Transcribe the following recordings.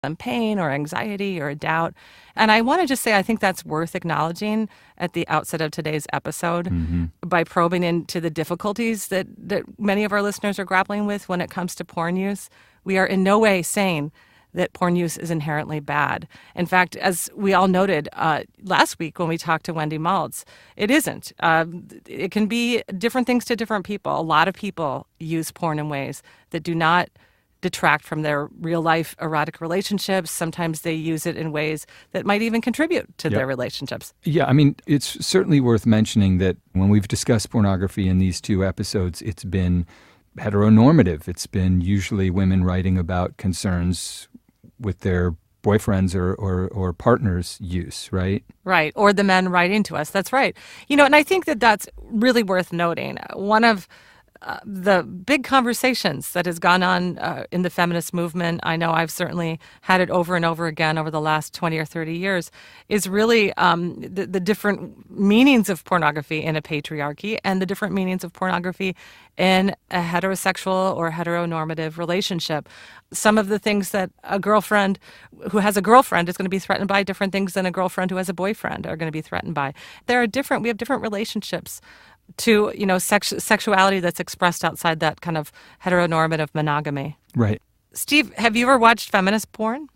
them pain or anxiety or a doubt. And I want to just say I think that's worth acknowledging at the outset of today's episode by probing into the difficulties that many of our listeners are grappling with when it comes to porn use. We are in no way saying that porn use is inherently bad. In fact, as we all noted last week when we talked to Wendy Maltz, it isn't. It can be different things to different people. A lot of people use porn in ways that do not detract from their real-life erotic relationships. Sometimes they use it in ways that might even contribute to their relationships. Yeah, I mean, it's certainly worth mentioning that when we've discussed pornography in these two episodes, it's been heteronormative. It's been usually women writing about concerns with their boyfriends or partners' use, right? Right, or the men writing to us. That's right. And I think that that's really worth noting. One of the big conversations that has gone on in the feminist movement, I know I've certainly had it over and over again over the last 20 or 30 years, is really the different meanings of pornography in a patriarchy and the different meanings of pornography in a heterosexual or heteronormative relationship. Some of the things that a girlfriend who has a girlfriend is going to be threatened by, different things than a girlfriend who has a boyfriend are going to be threatened by. We have different relationships to, sexuality that's expressed outside that kind of heteronormative monogamy. Right. Steve, have you ever watched feminist porn?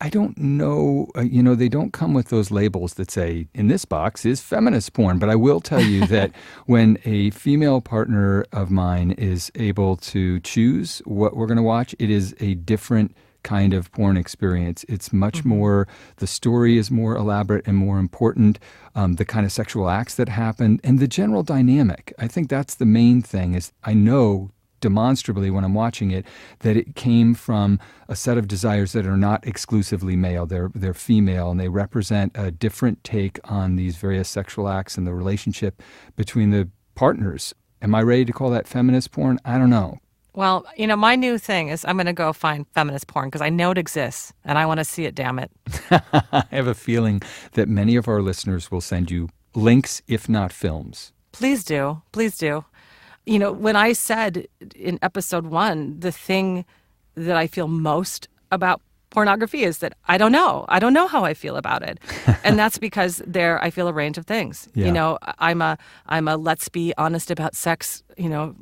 I don't know. They don't come with those labels that say, in this box is feminist porn. But I will tell you that when a female partner of mine is able to choose what we're going to watch, it is a different kind of porn experience. It's much more, the story is more elaborate and more important, the kind of sexual acts that happen, and the general dynamic. I think that's the main thing, is I know demonstrably when I'm watching it that it came from a set of desires that are not exclusively male. They're female, and they represent a different take on these various sexual acts and the relationship between the partners. Am I ready to call that feminist porn? I don't know. Well, my new thing is I'm going to go find feminist porn because I know it exists and I want to see it, damn it. I have a feeling that many of our listeners will send you links, if not films. Please do. Please do. When I said in episode 1, the thing that I feel most about pornography is that I don't know. I don't know how I feel about it. And that's because I feel a range of things. Yeah. I'm a let's be honest about sex,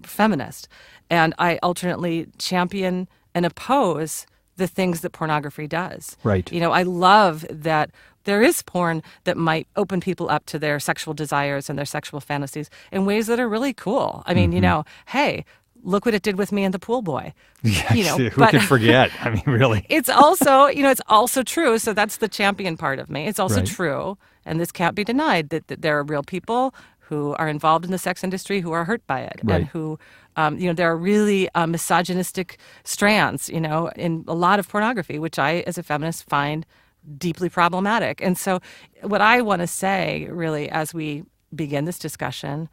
feminist. And I alternately champion and oppose the things that pornography does. Right. I love that there is porn that might open people up to their sexual desires and their sexual fantasies in ways that are really cool. I mean, hey, look what it did with me and the pool boy. Yeah, who could forget? I mean, really. It's also, it's also true. So that's the champion part of me. It's also Right. true, and this can't be denied, that there are real people who are involved in the sex industry who are hurt by it, Right. and who, there are really misogynistic strands, in a lot of pornography, which I, as a feminist, find deeply problematic. And so what I want to say, really, as we begin this discussion,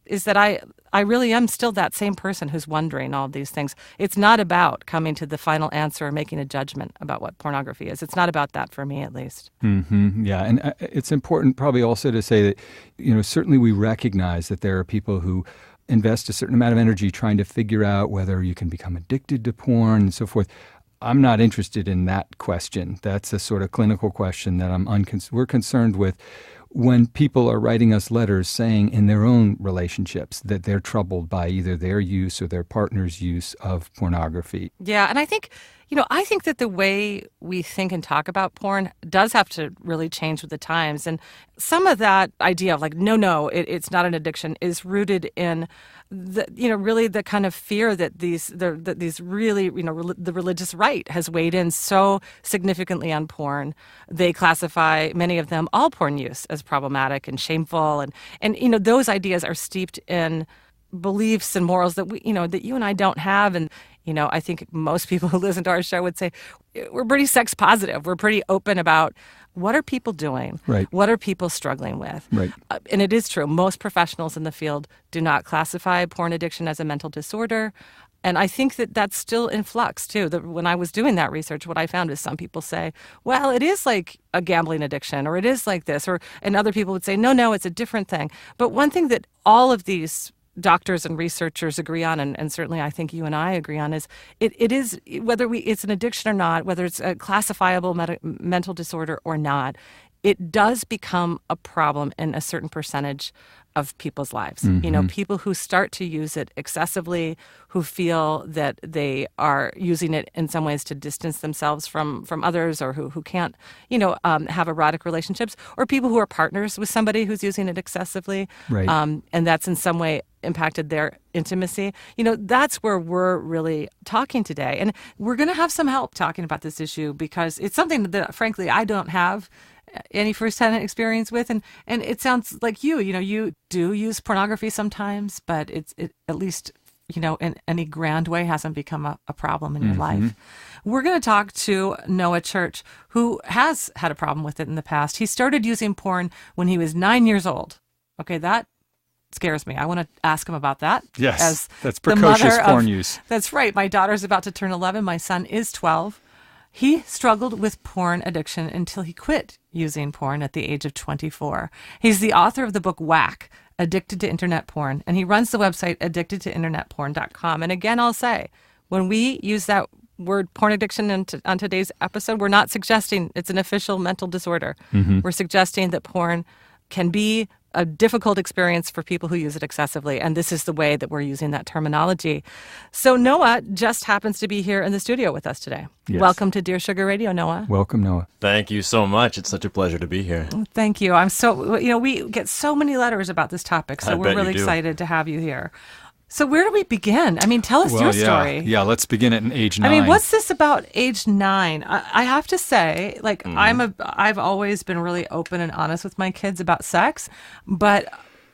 is that I really am still that same person who's wondering all of these things. It's not about coming to the final answer or making a judgment about what pornography is. It's not about that for me, at least. Mm-hmm. Yeah, and it's important probably also to say that, certainly we recognize that there are people who invest a certain amount of energy trying to figure out whether you can become addicted to porn and so forth. I'm not interested in that question. That's a sort of clinical question that we're concerned with when people are writing us letters saying in their own relationships that they're troubled by either their use or their partner's use of pornography. Yeah, and I think that the way we think and talk about porn does have to really change with the times. And some of that idea of it's not an addiction is rooted in really the kind of fear that these really, the religious right has weighed in so significantly on porn. They classify, many of them, all porn use as problematic and shameful. And those ideas are steeped in beliefs and morals that that you and I don't have. And I think most people who listen to our show would say we're pretty sex positive. We're pretty open about what are people doing? Right. What are people struggling with? Right. And it is true. Most professionals in the field do not classify porn addiction as a mental disorder. And I think that that's still in flux, too. When I was doing that research, what I found is some people say, well, it is like a gambling addiction, or it is like this. And other people would say, no, it's a different thing. But one thing that all of these doctors and researchers agree on, and certainly I think you and I agree on, is it is, whether it's an addiction or not, whether it's a classifiable mental disorder or not, it does become a problem in a certain percentage of people's lives. You know, people who start to use it excessively, who feel that they are using it in some ways to distance themselves from others, or who can't, have erotic relationships, or people who are partners with somebody who's using it excessively, Right. And that's in some way impacted their intimacy. That's where we're really talking today. And we're going to have some help talking about this issue, because it's something that, frankly, I don't have any first-hand experience with, and it sounds like you do use pornography sometimes, but it at least in any grand way hasn't become a problem in your life. We're going to talk to Noah Church, who has had a problem with it in the past. He started using porn when he was 9 years old. Okay, that scares me. I want to ask him about that. Yes, as that's the precocious mother porn of, use. That's right. My daughter's about to turn 11. My son is 12. He struggled with porn addiction until he quit using porn at the age of 24. He's the author of the book Whack, Addicted to Internet Porn, and he runs the website addictedtointernetporn.com. And again, I'll say, when we use that word porn addiction on today's episode, we're not suggesting it's an official mental disorder. We're suggesting that porn can be a difficult experience for people who use it excessively, and this is the way that we're using that terminology. So Noah just happens to be here in the studio with us today. Yes. Welcome to Dear Sugar Radio, Noah. Welcome, Noah. Thank you so much. It's such a pleasure to be here. Thank you. I'm so, we get so many letters about this topic, so I we're bet really you do. excited to have you here. So where do we begin? I mean, tell us your story. Yeah, let's begin at age 9. I mean, what's this about age 9? I have to say, I've always been really open and honest with my kids about sex, but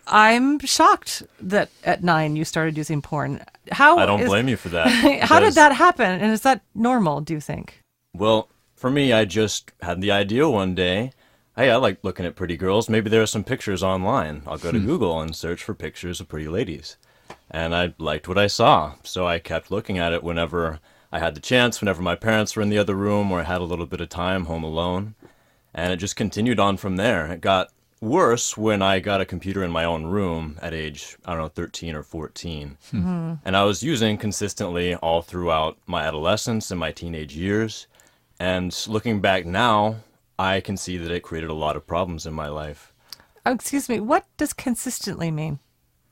I'm shocked that at 9 you started using porn. I don't blame you for that. How did that happen? And is that normal, do you think? Well, for me, I just had the idea one day. Hey, I like looking at pretty girls. Maybe there are some pictures online. I'll go to Google and search for pictures of pretty ladies. And I liked what I saw, so I kept looking at it whenever I had the chance, whenever my parents were in the other room, or I had a little bit of time home alone. And it just continued on from there. It got worse when I got a computer in my own room at age, 13 or 14. And I was using consistently all throughout my adolescence and my teenage years. And looking back now, I can see that it created a lot of problems in my life. Oh, excuse me, what does consistently mean?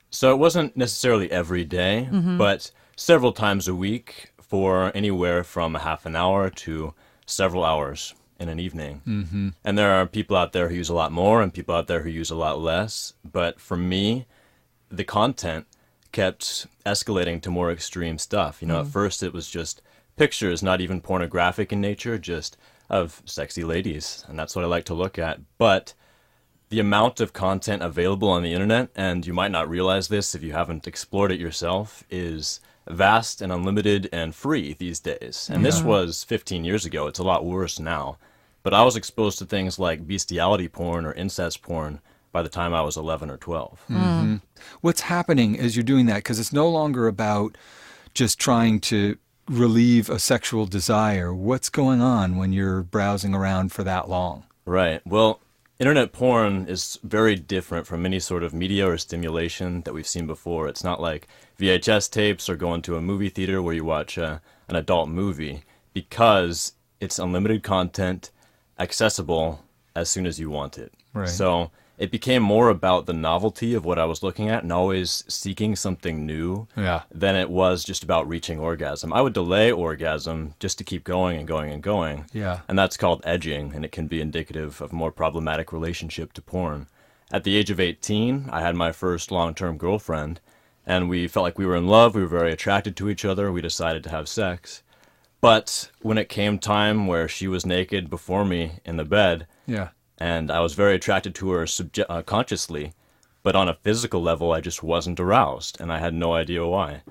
So it wasn't necessarily every day, but several times a week for anywhere from a half an hour to several hours in an evening. And there are people out there who use a lot more and people out there who use a lot less. But for me, the content kept escalating to more extreme stuff. At first it was just pictures, not even pornographic in nature, just of sexy ladies. And that's what I like to look at. But the amount of content available on the internet, and you might not realize this if you haven't explored it yourself, is vast and unlimited and free these days. And this was 15 years ago. It's a lot worse now. But I was exposed to things like bestiality porn or incest porn by the time I was 11 or 12. What's happening as you're doing that? Because it's no longer about just trying to relieve a sexual desire. What's going on when you're browsing around for that long? Right. Well, internet porn is very different from any sort of media or stimulation that we've seen before. It's not like VHS tapes or going to a movie theater where you watch an adult movie, because it's unlimited content, accessible as soon as you want it. Right. So it became more about the novelty of what I was looking at and always seeking something new than it was just about reaching orgasm. I would delay orgasm just to keep going and going and going. Yeah. And that's called edging, and it can be indicative of a more problematic relationship to porn. At the age of 18, I had my first long-term girlfriend, and we felt like we were in love. We were very attracted to each other. We decided to have sex. But when it came time where she was naked before me in the bed, and I was very attracted to her consciously, but on a physical level, I just wasn't aroused, and I had no idea why.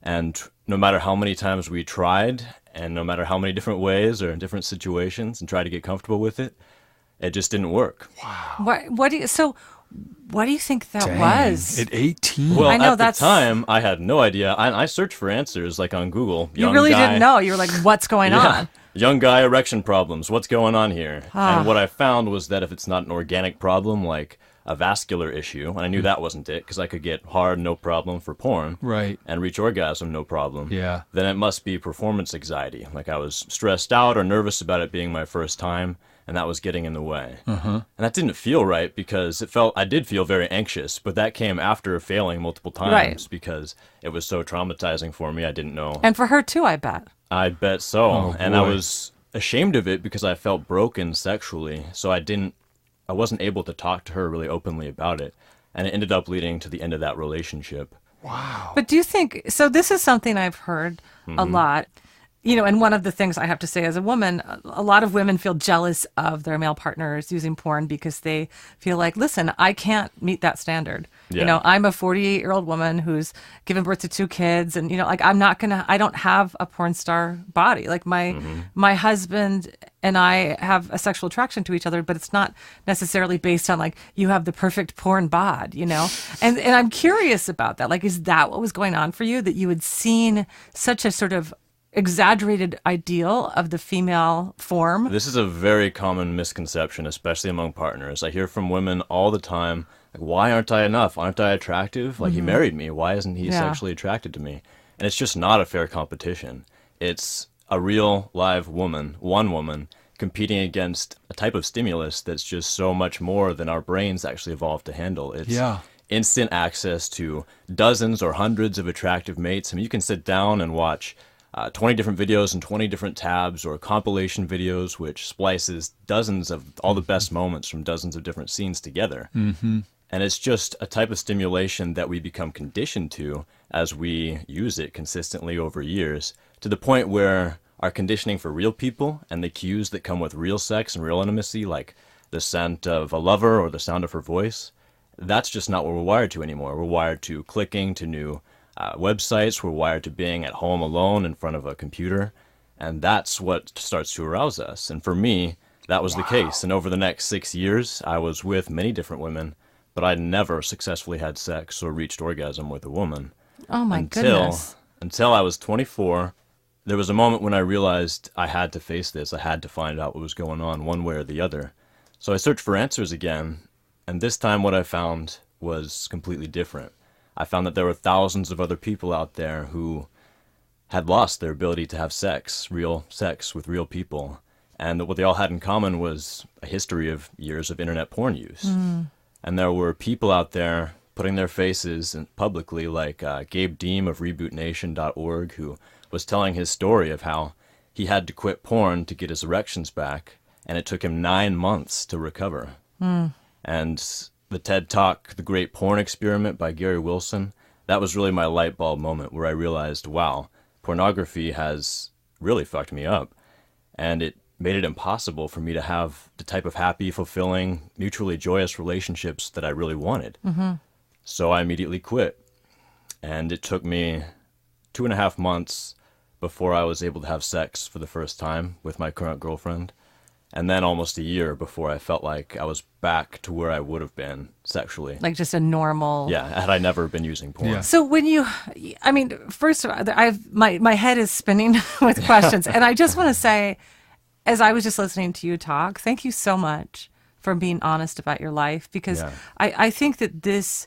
And no matter how many times we tried, and no matter how many different ways or in different situations and tried to get comfortable with it, it just didn't work. Wow. What do you think that was? At 18? Well, I know, at that's... the time, I had no idea. I searched for answers, like on Google. You really didn't know. You were like, what's going on? Young guy erection problems. What's going on here? And what I found was that if it's not an organic problem, like a vascular issue, and I knew that wasn't it because I could get hard, no problem for porn, Right. and reach orgasm, no problem. Yeah. Then it must be performance anxiety. Like I was stressed out or nervous about it being my first time, and that was getting in the way. And that didn't feel right because I did feel very anxious, but that came after failing multiple times Right. because it was so traumatizing for me. I didn't know. And for her too, I bet. I bet so. Oh, And I boy. was ashamed of it because I felt broken sexually. So I wasn't able to talk to her really openly about it. And it ended up leading to the end of that relationship. Wow. But do you think so? This is something I've heard a lot. And one of the things I have to say as a woman, a lot of women feel jealous of their male partners using porn because they feel like, listen, I can't meet that standard. Yeah. I'm a 48-year-old woman who's given birth to 2 kids, and like I don't have a porn star body. Like my husband and I have a sexual attraction to each other, but it's not necessarily based on like you have the perfect porn bod, And I'm curious about that. Like, is that what was going on for you, that you had seen such a sort of exaggerated ideal of the female form? This is a very common misconception, especially among partners. I hear from women all the time, like, why aren't I enough? Aren't I attractive? Like, he married me. Why isn't he Yeah. sexually attracted to me? And it's just not a fair competition. It's a real live woman, one woman, competing against a type of stimulus that's just so much more than our brains actually evolved to handle. It's Yeah. instant access to dozens or hundreds of attractive mates. I mean, you can sit down and watch 20 different videos in 20 different tabs, or compilation videos which splices dozens of all the best moments from dozens of different scenes together. And it's just a type of stimulation that we become conditioned to as we use it consistently over years, to the point where our conditioning for real people and the cues that come with real sex and real intimacy, like the scent of a lover or the sound of her voice, that's just not what we're wired to anymore. We're wired to clicking to new websites. We're wired to being at home alone in front of a computer, and that's what starts to arouse us. And for me, that was the case. And over the next 6 years, I was with many different women, but I never successfully had sex or reached orgasm with a woman. Oh my goodness. Until I was 24, there was a moment when I realized I had to face this. I had to find out what was going on one way or the other. So I searched for answers again, and this time what I found was completely different. I found that there were thousands of other people out there who had lost their ability to have sex, real sex with real people. And what they all had in common was a history of years of internet porn use. And there were people out there putting their faces in publicly, like Gabe Deem of RebootNation.org, who was telling his story of how he had to quit porn to get his erections back, and it took him 9 months to recover. And the TED Talk, The Great Porn Experiment by Gary Wilson, that was really my light bulb moment where I realized, wow, pornography has really fucked me up. And it made it impossible for me to have the type of happy, fulfilling, mutually joyous relationships that I really wanted. So I immediately quit. And it took me 2.5 months before I was able to have sex for the first time with my current girlfriend. And then almost a year before I felt like I was back to where I would have been sexually. Like just a normal. Yeah, had I never been using porn. Yeah. So first of all, my head is spinning with questions. And I just want to say, as I was just listening to you talk, thank you so much for being honest about your life, because Yeah. I think that this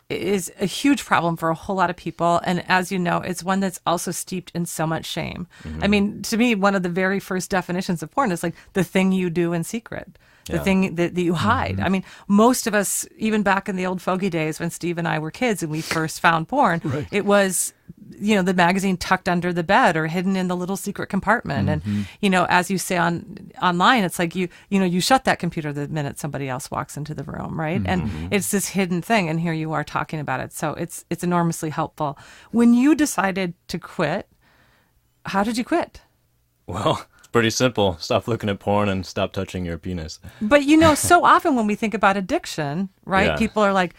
is a huge problem for a whole lot of people. And as you know, it's one that's also steeped in so much shame. I mean, to me, one of the very first definitions of porn is like the thing you do in secret, the Yeah. thing that you hide. I mean, most of us, even back in the old fogey days when Steve and I were kids and we first found porn, it was, the magazine tucked under the bed or hidden in the little secret compartment. And, as you say online, it's like you shut that computer the minute somebody else walks into the room, right? And it's this hidden thing, and here you are talking about it. So it's enormously helpful. When you decided to quit, how did you quit? Well, it's pretty simple. Stop looking at porn and stop touching your penis. But so often when we think about addiction, right? Yeah. People are like,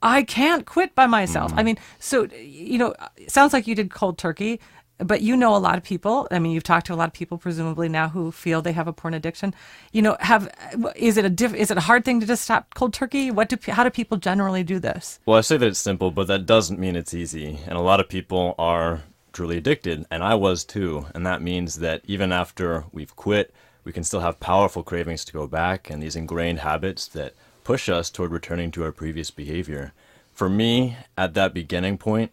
I can't quit by myself. I mean, so, it sounds like you did cold turkey, but a lot of people. I mean, you've talked to a lot of people presumably now who feel they have a porn addiction. Is it a hard thing to just stop cold turkey? How do people generally do this? Well, I say that it's simple, but that doesn't mean it's easy. And a lot of people are truly addicted, and I was too. And that means that even after we've quit, we can still have powerful cravings to go back, and these ingrained habits that push us toward returning to our previous behavior. For me, at that beginning point,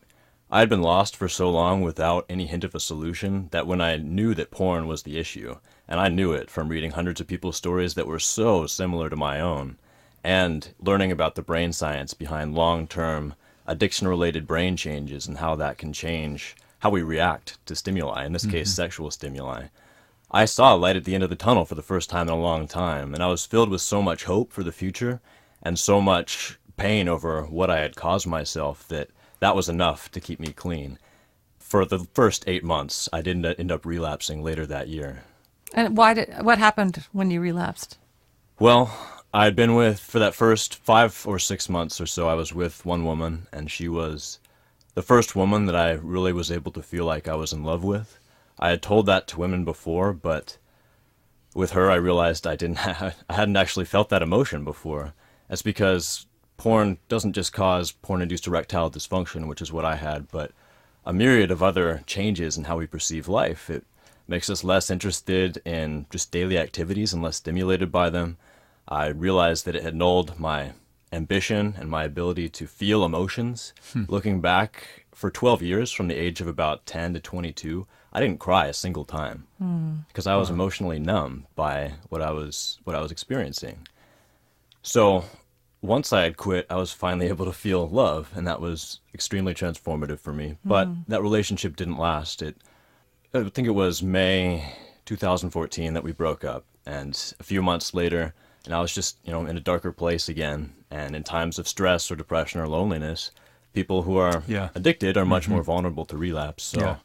I had been lost for so long without any hint of a solution that when I knew that porn was the issue, and I knew it from reading hundreds of people's stories that were so similar to my own, and learning about the brain science behind long-term addiction-related brain changes and how that can change how we react to stimuli, in this case, sexual stimuli, I saw a light at the end of the tunnel for the first time in a long time, and I was filled with so much hope for the future and so much pain over what I had caused myself that was enough to keep me clean. For the first 8 months, I didn't end up relapsing later that year. And what happened when you relapsed? Well, I'd been for that first 5 or 6 months or so, I was with one woman, and she was the first woman that I really was able to feel like I was in love with. I had told that to women before, but with her I realized I hadn't actually felt that emotion before. That's because porn doesn't just cause porn-induced erectile dysfunction, which is what I had, but a myriad of other changes in how we perceive life. It makes us less interested in just daily activities and less stimulated by them. I realized that it had nulled my ambition and my ability to feel emotions. Looking back, for 12 years, from the age of about 10 to 22, I didn't cry a single time because I was emotionally numb by what I was experiencing. So once I had quit, I was finally able to feel love, and that was extremely transformative for me. But that relationship didn't last. I think it was May 2014 that we broke up, and a few months later, and I was just, in a darker place again. And in times of stress or depression or loneliness, people who are addicted are much more vulnerable to relapse. So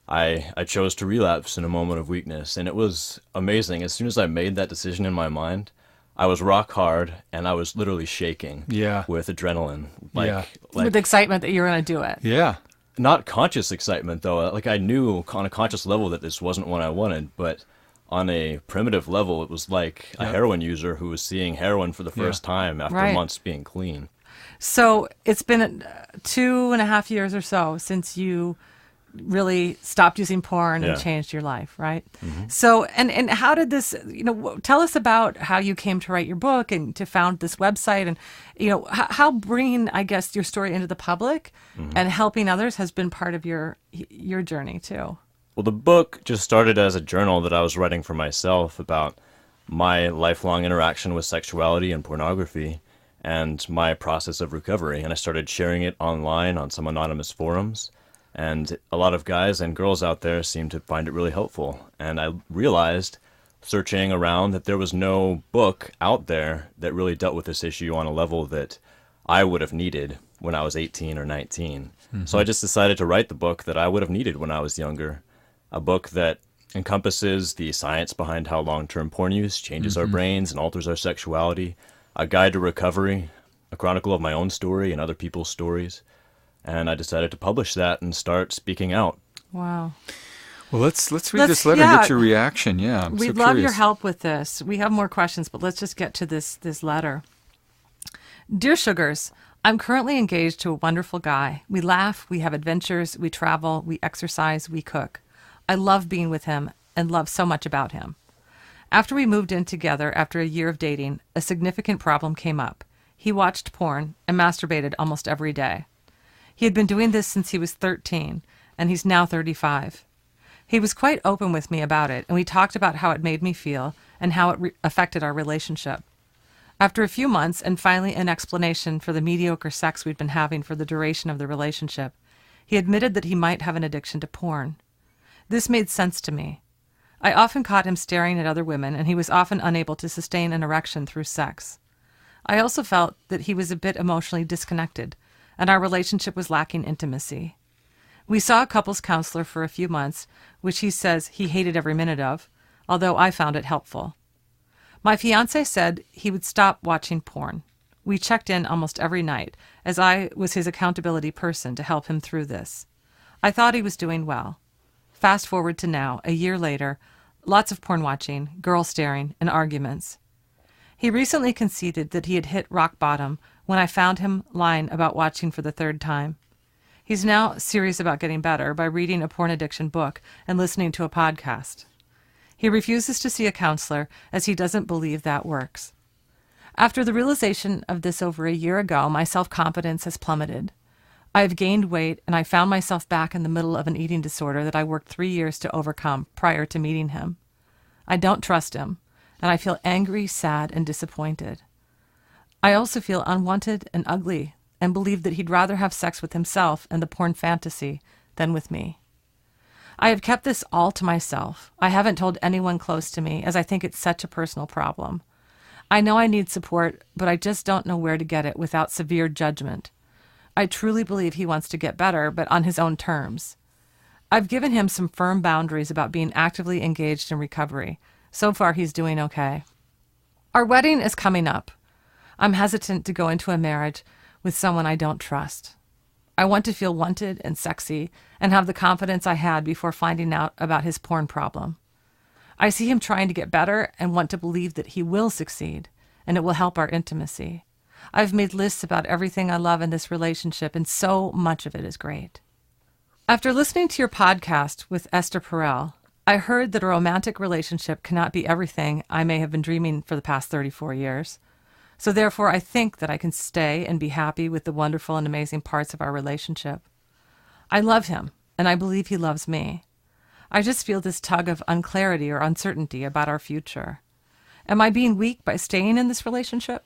I chose to relapse in a moment of weakness, and it was amazing. As soon as I made that decision in my mind, I was rock hard, and I was literally shaking with adrenaline. With excitement that you were going to do it. Yeah. Not conscious excitement, though. Like, I knew on a conscious level that this wasn't what I wanted, but on a primitive level, it was like a heroin user who was seeing heroin for the first time after months being clean. So it's been 2.5 years or so since you really stopped using porn and changed your life, right? So, and how did this, tell us about how you came to write your book and to found this website, and, how bringing, I guess, your story into the public and helping others has been part of your journey too. Well, the book just started as a journal that I was writing for myself about my lifelong interaction with sexuality and pornography and my process of recovery. And I started sharing it online on some anonymous forums. And a lot of guys and girls out there seemed to find it really helpful. And I realized, searching around, that there was no book out there that really dealt with this issue on a level that I would have needed when I was 18 or 19. So I just decided to write the book that I would have needed when I was younger. A book that encompasses the science behind how long-term porn use changes our brains and alters our sexuality, a guide to recovery, a chronicle of my own story and other people's stories. And I decided to publish that and start speaking out. Wow. Well, let's read this letter and get your reaction. Yeah, I'm We'd so love curious. your help with this. We have more questions, but let's just get to this letter. Dear Sugars, I'm currently engaged to a wonderful guy. We laugh, we have adventures, we travel, we exercise, we cook. I love being with him and love so much about him. After we moved in together after a year of dating, a significant problem came up. He watched porn and masturbated almost every day. He had been doing this since he was 13, and he's now 35. He was quite open with me about it, and we talked about how it made me feel and how it affected our relationship. After a few months, and finally an explanation for the mediocre sex we'd been having for the duration of the relationship, he admitted that he might have an addiction to porn. This made sense to me. I often caught him staring at other women, and he was often unable to sustain an erection through sex. I also felt that he was a bit emotionally disconnected, and our relationship was lacking intimacy. We saw a couples counselor for a few months, which he says he hated every minute of, although I found it helpful. My fiancé said he would stop watching porn. We checked in almost every night, as I was his accountability person to help him through this. I thought he was doing well. Fast forward to now, a year later, lots of porn watching, girl staring, and arguments. He recently conceded that he had hit rock bottom when I found him lying about watching for the third time. He's now serious about getting better by reading a porn addiction book and listening to a podcast. He refuses to see a counselor as he doesn't believe that works. After the realization of this over a year ago, my self-confidence has plummeted. I have gained weight, and I found myself back in the middle of an eating disorder that I worked 3 years to overcome prior to meeting him. I don't trust him, and I feel angry, sad, and disappointed. I also feel unwanted and ugly, and believe that he'd rather have sex with himself and the porn fantasy than with me. I have kept this all to myself. I haven't told anyone close to me, as I think it's such a personal problem. I know I need support, but I just don't know where to get it without severe judgment. I truly believe he wants to get better, but on his own terms. I've given him some firm boundaries about being actively engaged in recovery. So far, he's doing okay. Our wedding is coming up. I'm hesitant to go into a marriage with someone I don't trust. I want to feel wanted and sexy and have the confidence I had before finding out about his porn problem. I see him trying to get better and want to believe that he will succeed, and it will help our intimacy. I've made lists about everything I love in this relationship, and so much of it is great. After listening to your podcast with Esther Perel, I heard that a romantic relationship cannot be everything I may have been dreaming for the past 34 years. So therefore, I think that I can stay and be happy with the wonderful and amazing parts of our relationship. I love him, and I believe he loves me. I just feel this tug of unclarity or uncertainty about our future. Am I being weak by staying in this relationship?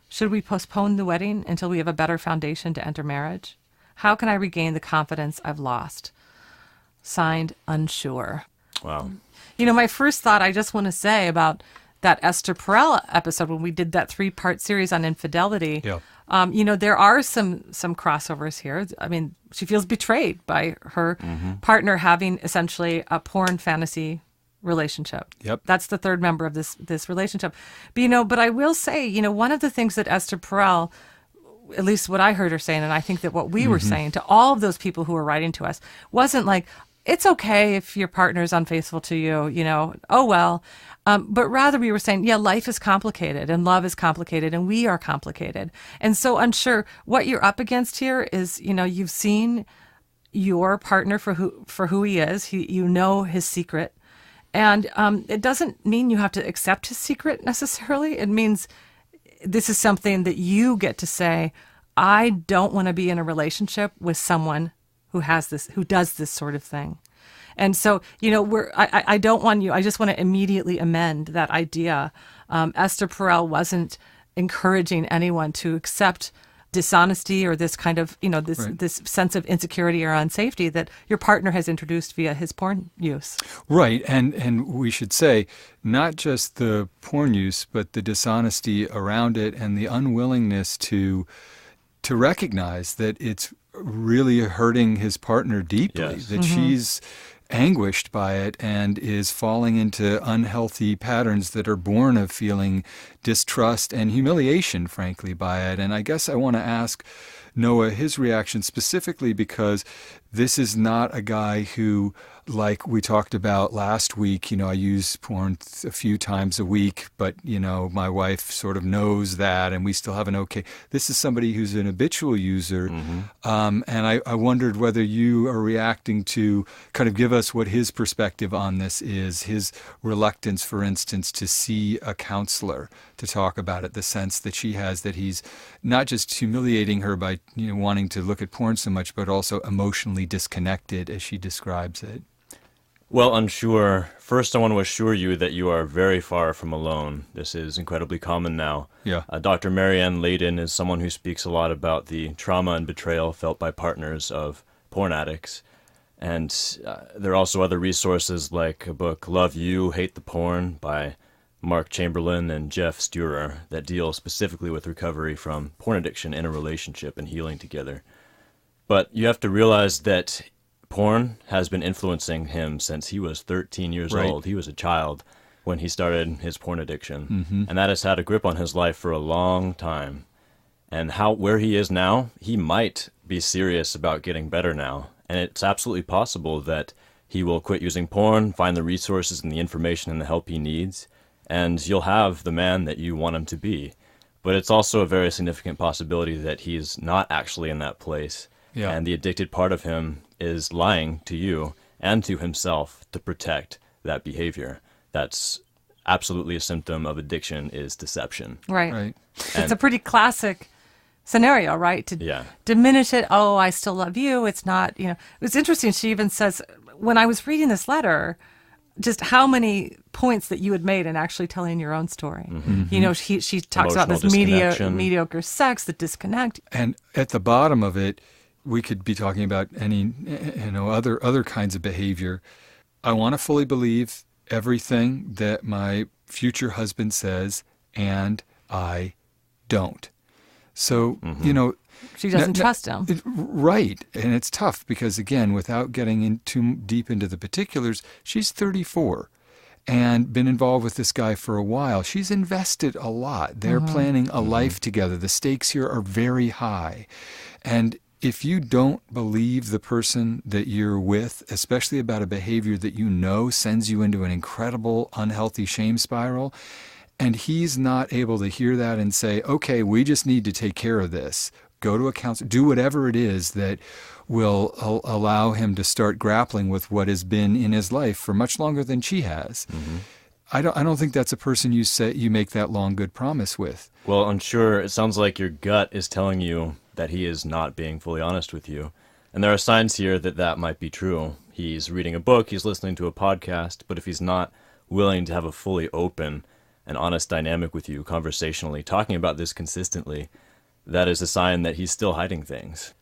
Should we postpone the wedding until we have a better foundation to enter marriage? How can I regain the confidence I've lost? Signed, Unsure. Wow. My first thought I just want to say about that Esther Perel episode when we did that 3-part series on infidelity. Yeah. There are some crossovers here. I mean, she feels betrayed by her partner having essentially a porn fantasy relationship. Yep. That's the third member of this relationship. But I will say, one of the things that Esther Perel, at least what I heard her saying, and I think that what we were saying to all of those people who were writing to us, wasn't like, it's okay if your partner is unfaithful to you, oh well. But rather we were saying, yeah, life is complicated and love is complicated and we are complicated. And so Unsure, what you're up against here is, you've seen your partner for who he is. You know his secret. And it doesn't mean you have to accept his secret necessarily. It means this is something that you get to say, I don't want to be in a relationship with someone who does this sort of thing. And so, I don't want you, I just want to immediately amend that idea. Esther Perel wasn't encouraging anyone to accept dishonesty or this kind of, this sense of insecurity or unsafety that your partner has introduced via his porn use. Right. And we should say not just the porn use, but the dishonesty around it and the unwillingness to recognize that it's really hurting his partner deeply, Yes. that she's anguished by it and is falling into unhealthy patterns that are born of feeling distrust and humiliation, frankly, by it. And I guess I want to ask Noah his reaction specifically because this is not a guy who, like we talked about last week, I use porn a few times a week, but, my wife sort of knows that and we still have an okay. This is somebody who's an habitual user. And I wondered whether you are reacting to kind of give us what his perspective on this is, his reluctance, for instance, to see a counselor to talk about it, the sense that she has that he's not just humiliating her by, wanting to look at porn so much, but also emotionally disconnected as she describes it. Well, Unsure, first I want to assure you that you are very far from alone. This is incredibly common now. Yeah. Dr. Marianne Layden is someone who speaks a lot about the trauma and betrayal felt by partners of porn addicts. And there are also other resources like a book, Love You, Hate the Porn, by Mark Chamberlain and Jeff Sturer, that deal specifically with recovery from porn addiction in a relationship and healing together. But you have to realize that porn has been influencing him since he was 13 years Right. old. He was a child when he started his porn addiction. And that has had a grip on his life for a long time. And where he is now, he might be serious about getting better now. And it's absolutely possible that he will quit using porn, find the resources and the information and the help he needs, and you'll have the man that you want him to be. But it's also a very significant possibility that he's not actually in that place. Yeah. And the addicted part of him is lying to you and to himself to protect that behavior. That's absolutely a symptom of addiction is deception. Right. Right. It's a pretty classic scenario, right? To diminish it. Oh, I still love you. It's not, it's interesting. She even says, when I was reading this letter, just how many points that you had made in actually telling your own story. She talks about this mediocre sex, the disconnect. And at the bottom of it, we could be talking about any, other kinds of behavior. I want to fully believe everything that my future husband says, and I don't. So, she doesn't trust him. Right. And it's tough because, again, without getting in too deep into the particulars, she's 34 and been involved with this guy for a while. She's invested a lot. They're planning a life together. The stakes here are very high. And if you don't believe the person that you're with, especially about a behavior that sends you into an incredible, unhealthy shame spiral, and he's not able to hear that and say, okay, we just need to take care of this. Go to a counselor, do whatever it is that will allow him to start grappling with what has been in his life for much longer than she has. I don't think that's a person you make that long, good promise with. Well, I'm sure it sounds like your gut is telling you that he is not being fully honest with you. And there are signs here that might be true. He's reading a book, he's listening to a podcast, but if he's not willing to have a fully open and honest dynamic with you conversationally, talking about this consistently, that is a sign that he's still hiding things.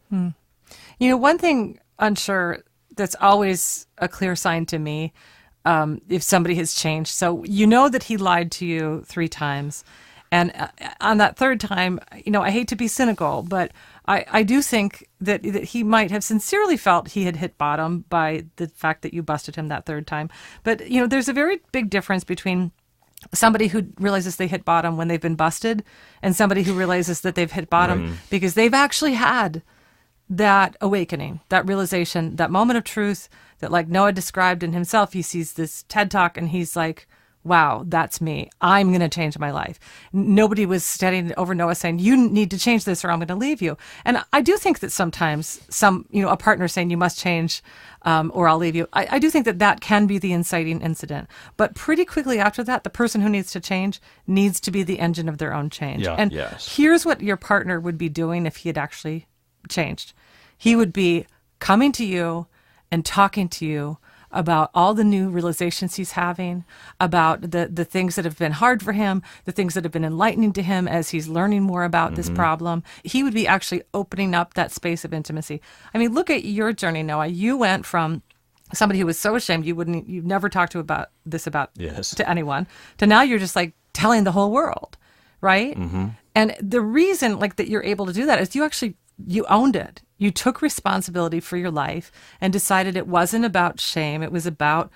One thing I'm sure that's always a clear sign to me, if somebody has changed. So that he lied to you 3 times. And on that 3rd time, I hate to be cynical, but I do think that he might have sincerely felt he had hit bottom by the fact that you busted him that 3rd time. But, there's a very big difference between somebody who realizes they hit bottom when they've been busted and somebody who realizes that they've hit bottom because they've actually had that awakening, that realization, that moment of truth that, like Noah described in himself. He sees this TED Talk and he's like, wow, that's me. I'm going to change my life. Nobody was standing over Noah saying, you need to change this or I'm going to leave you. And I do think that sometimes a partner saying you must change or I'll leave you. I do think that can be the inciting incident. But pretty quickly after that, the person who needs to change needs to be the engine of their own change. Yeah. And here's what your partner would be doing if he had actually changed. He would be coming to you and talking to you about all the new realizations he's having, about the things that have been hard for him, the things that have been enlightening to him as he's learning more about this problem. He would be actually opening up that space of intimacy. I mean, look at your journey, Noah. You went from somebody who was so ashamed you never talked to about to anyone, to now you're just like telling the whole world, right? And the reason that you're able to do that is you owned it. You took responsibility for your life and decided it wasn't about shame. It was about,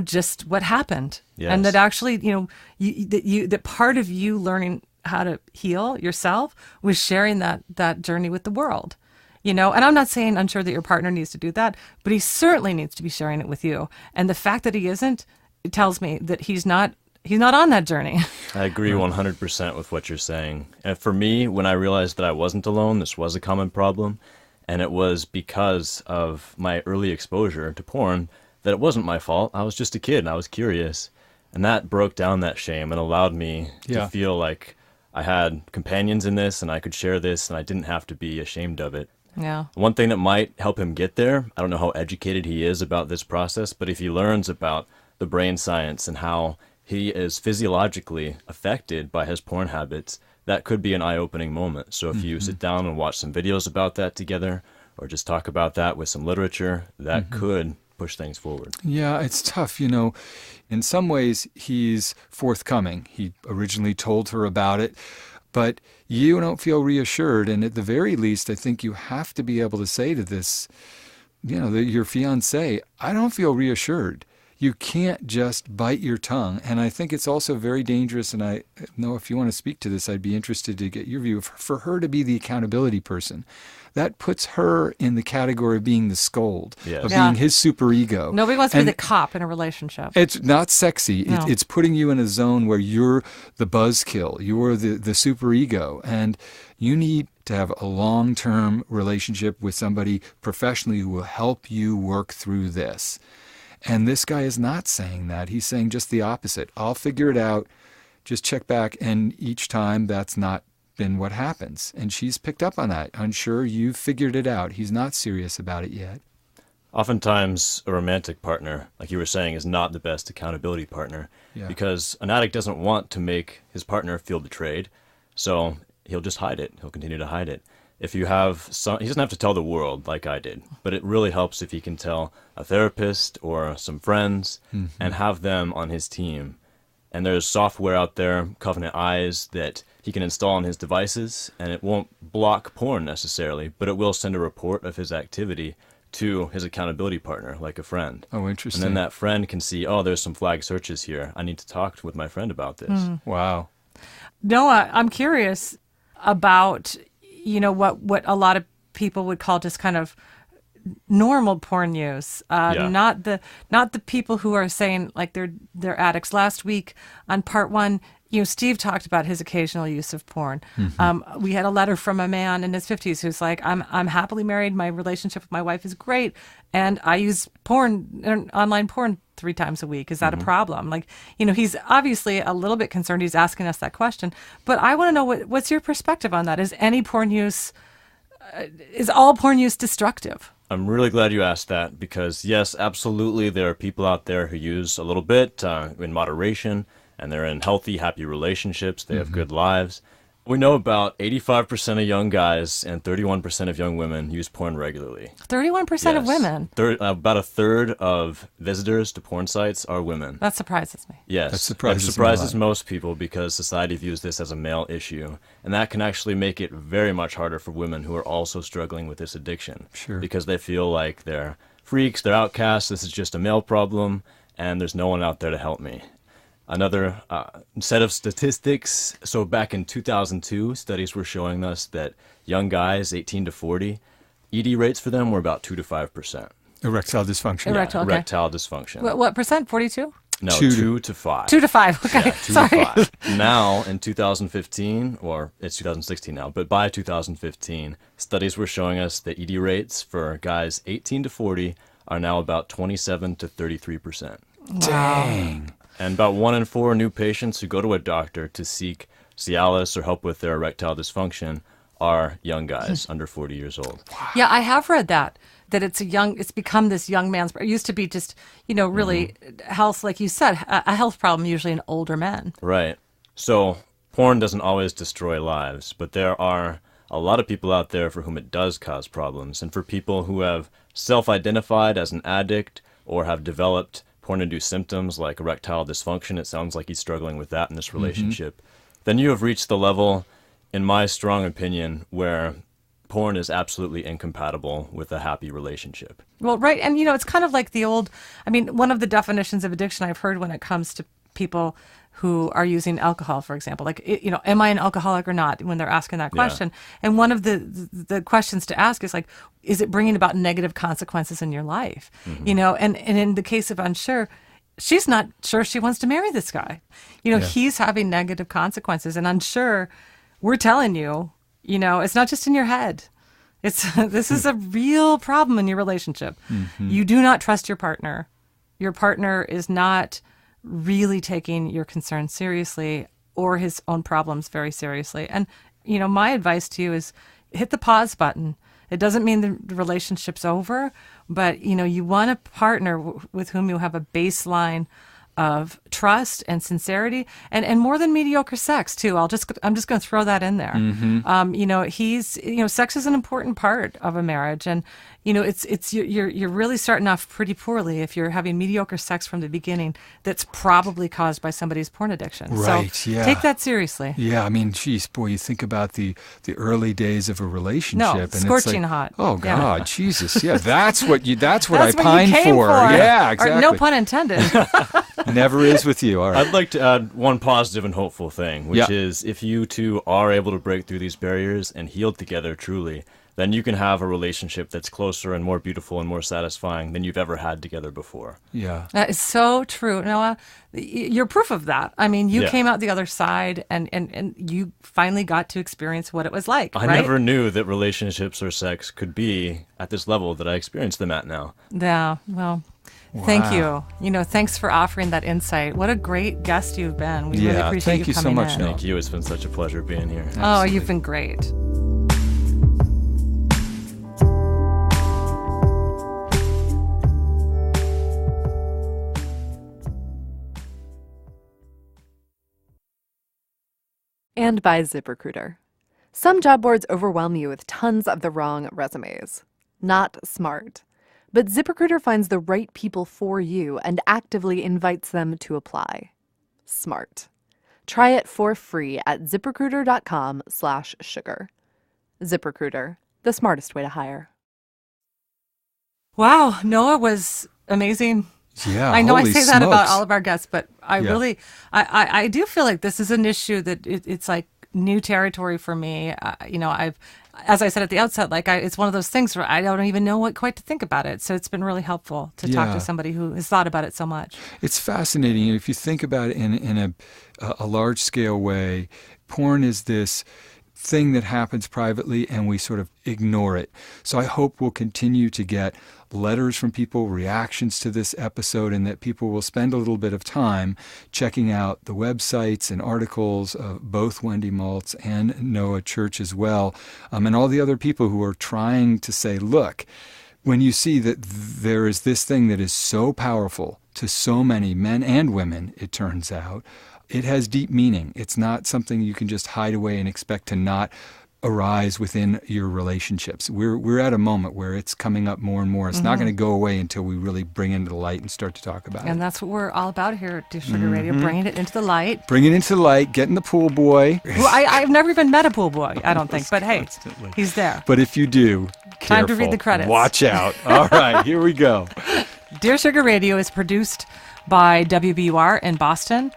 just what happened. Yes. And that actually, that part of you learning how to heal yourself was sharing that journey with the world. And I'm not saying I'm sure that your partner needs to do that, but he certainly needs to be sharing it with you. And the fact that he isn't, it tells me that he's not on that journey. I agree 100% with what you're saying. And for me, when I realized that I wasn't alone, this was a common problem, and it was because of my early exposure to porn, that it wasn't my fault. I was just a kid and I was curious. And that broke down that shame and allowed me to feel like I had companions in this and I could share this and I didn't have to be ashamed of it. Yeah. One thing that might help him get there, I don't know how educated he is about this process, but if he learns about the brain science and how he is physiologically affected by his porn habits, that could be an eye-opening moment. So if you sit down and watch some videos about that together, or just talk about that with some literature, that could push things forward. Yeah, it's tough. In some ways, he's forthcoming. He originally told her about it, but you don't feel reassured. And at the very least, I think you have to be able to say to this, your fiancé, I don't feel reassured. You can't just bite your tongue. And I think it's also very dangerous, and I know if you want to speak to this, I'd be interested to get your view, for her to be the accountability person. That puts her in the category of being the scold, of being his superego. Nobody wants to be the cop in a relationship. It's not sexy. No. It's putting you in a zone where you're the buzzkill. You're the superego. And you need to have a long-term relationship with somebody professionally who will help you work through this. And this guy is not saying that. He's saying just the opposite. I'll figure it out. Just check back. And each time that's not been what happens. And she's picked up on that. Unsure, you've figured it out. He's not serious about it yet. Oftentimes, a romantic partner, like you were saying, is not the best accountability partner because an addict doesn't want to make his partner feel betrayed, so he'll just hide it. He'll continue to hide it. If you have he doesn't have to tell the world like I did, but it really helps if he can tell a therapist or some friends and have them on his team. And there's software out there, Covenant Eyes, that he can install on his devices, and it won't block porn necessarily, but it will send a report of his activity to his accountability partner, like a friend. Oh, interesting. And then that friend can see, oh, there's some flag searches here. I need to talk with my friend about this. Wow. Noah, I'm curious about, what a lot of people would call just kind of normal porn use, not the people who are saying like they're addicts. Last week on part one, Steve talked about his occasional use of porn. We had a letter from a man in his 50s who's like, I'm happily married. My relationship with my wife is great, and I use online porn 3 times a week. Is that a problem? Like, he's obviously a little bit concerned. He's asking us that question, but I want to know what's your perspective on that? Is any porn use, is all porn use destructive? I'm really glad you asked that because, yes, absolutely, there are people out there who use a little bit in moderation, and they're in healthy, happy relationships. They have good lives. We know about 85% of young guys and 31% of young women use porn regularly. 31% of women? About a third of visitors to porn sites are women. That surprises me. Yes. That surprises most people because society views this as a male issue. And that can actually make it very much harder for women who are also struggling with this addiction. Sure. Because they feel like they're freaks, they're outcasts, this is just a male problem, and there's no one out there to help me. Another set of statistics. So back in 2002, studies were showing us that young guys, 18 to 40, ED rates for them were about 2 to 5%. Erectile dysfunction. Erectile dysfunction. What percent? 42? No, 2 to 5. 2 to 5. Okay, yeah, 2 sorry. to 5. Now, in 2015, or it's 2016 now, but by 2015, studies were showing us that ED rates for guys 18 to 40 are now about 27 to 33%. Dang. And about 1 in 4 new patients who go to a doctor to seek Cialis or help with their erectile dysfunction are young guys under 40 years old. Wow. Yeah, I have read that it's become this young man's, it used to be just, really health, like you said, a health problem usually in older men. Right. So porn doesn't always destroy lives, but there are a lot of people out there for whom it does cause problems. And for people who have self-identified as an addict or have developed porn-induced symptoms like erectile dysfunction, it sounds like he's struggling with that in this relationship, then you have reached the level, in my strong opinion, where porn is absolutely incompatible with a happy relationship. Well, right. And, it's kind of like one of the definitions of addiction I've heard when it comes to people who are using alcohol, for example, like, am I an alcoholic or not, when they're asking that question. Yeah. And one of the questions to ask is like, is it bringing about negative consequences in your life? And in the case of Unsure, she's not sure she wants to marry this guy. He's having negative consequences. And Unsure, we're telling you, it's not just in your head. This is a real problem in your relationship. You do not trust your partner. Your partner is not really taking your concerns seriously or his own problems very seriously. And, my advice to you is hit the pause button. It doesn't mean the relationship's over, but, you want a partner with whom you have a baseline of trust and sincerity and more than mediocre sex too. I'm just going to throw that in there. Sex is an important part of a marriage, and you're really starting off pretty poorly if you're having mediocre sex from the beginning. That's probably caused by somebody's porn addiction. Right. So yeah. Take that seriously. Yeah. I mean, geez, boy, you think about the early days of a relationship. No, and scorching it's like, hot. Oh God, Jesus. Yeah, that's what I what pine you came for. Yeah, exactly. Or, no pun intended. Never is with you. All right. I'd like to add one positive and hopeful thing, which is if you two are able to break through these barriers and heal together truly, then you can have a relationship that's closer and more beautiful and more satisfying than you've ever had together before. Yeah. That is so true. Noah, you're proof of that. I mean, you came out the other side and you finally got to experience what it was like, I never knew that relationships or sex could be at this level that I experience them at now. Yeah, well, Thank Wow. you. Thanks for offering that insight. What a great guest you've been. We really appreciate thank you so coming much, in. Noah. Thank you. It's been such a pleasure being here. Oh, you've been great. And by ZipRecruiter. Some job boards overwhelm you with tons of the wrong resumes. Not smart. But ZipRecruiter finds the right people for you and actively invites them to apply. Smart. Try it for free at ziprecruiter.com/sugar. ZipRecruiter, the smartest way to hire. Wow, Noah was amazing. Yeah, I know I holy say that about smokes. all of our guests, but I Yeah. really, I do feel like this is an issue that it's like new territory for me. As I said at the outset, it's one of those things where I don't even know what quite to think about it. So it's been really helpful to talk Yeah. to somebody who has thought about it so much. It's fascinating. If you think about it in a large scale way, porn is this thing that happens privately and we sort of ignore it. So I hope we'll continue to get letters from people, reactions to this episode, and that people will spend a little bit of time checking out the websites and articles of both Wendy Maltz and Noah Church as well, and all the other people who are trying to say, look, when you see that there is this thing that is so powerful to so many men and women, it turns out, it has deep meaning. It's not something you can just hide away and expect to not arise within your relationships. We're at a moment where it's coming up more and more. It's not going to go away until we really bring it into the light and start to talk about it. And that's what we're all about here at Dear Sugar Radio, bringing it into the light. Bring it into the light, getting the pool boy. Well, I've never even met a pool boy, I don't think. But hey, he's there. But if you do, Time to read careful. the credits. Watch out. All right, here we go. Dear Sugar Radio is produced by WBUR in Boston.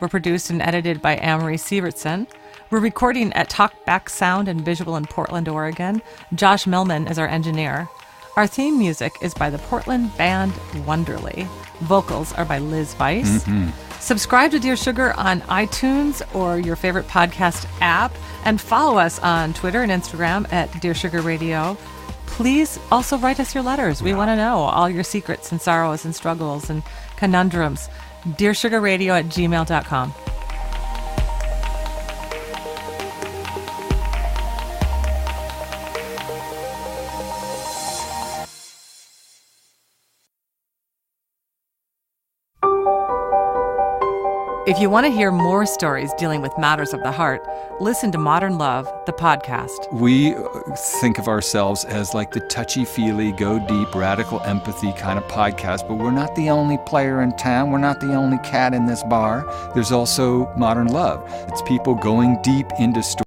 We're produced and edited by Amory Sievertson. We're recording at Talkback Sound and Visual in Portland, Oregon. Josh Millman is our engineer. Our theme music is by the Portland band Wonderly. Vocals are by Liz Weiss. Subscribe to Dear Sugar on iTunes or your favorite podcast app, and follow us on Twitter and Instagram at Dear Sugar Radio. Please also write us your letters. We want to know all your secrets and sorrows and struggles and conundrums. DearSugarRadio@gmail.com. If you want to hear more stories dealing with matters of the heart, listen to Modern Love, the podcast. We think of ourselves as like the touchy-feely, go deep, radical empathy kind of podcast, but we're not the only player in town. We're not the only cat in this bar. There's also Modern Love. It's people going deep into stories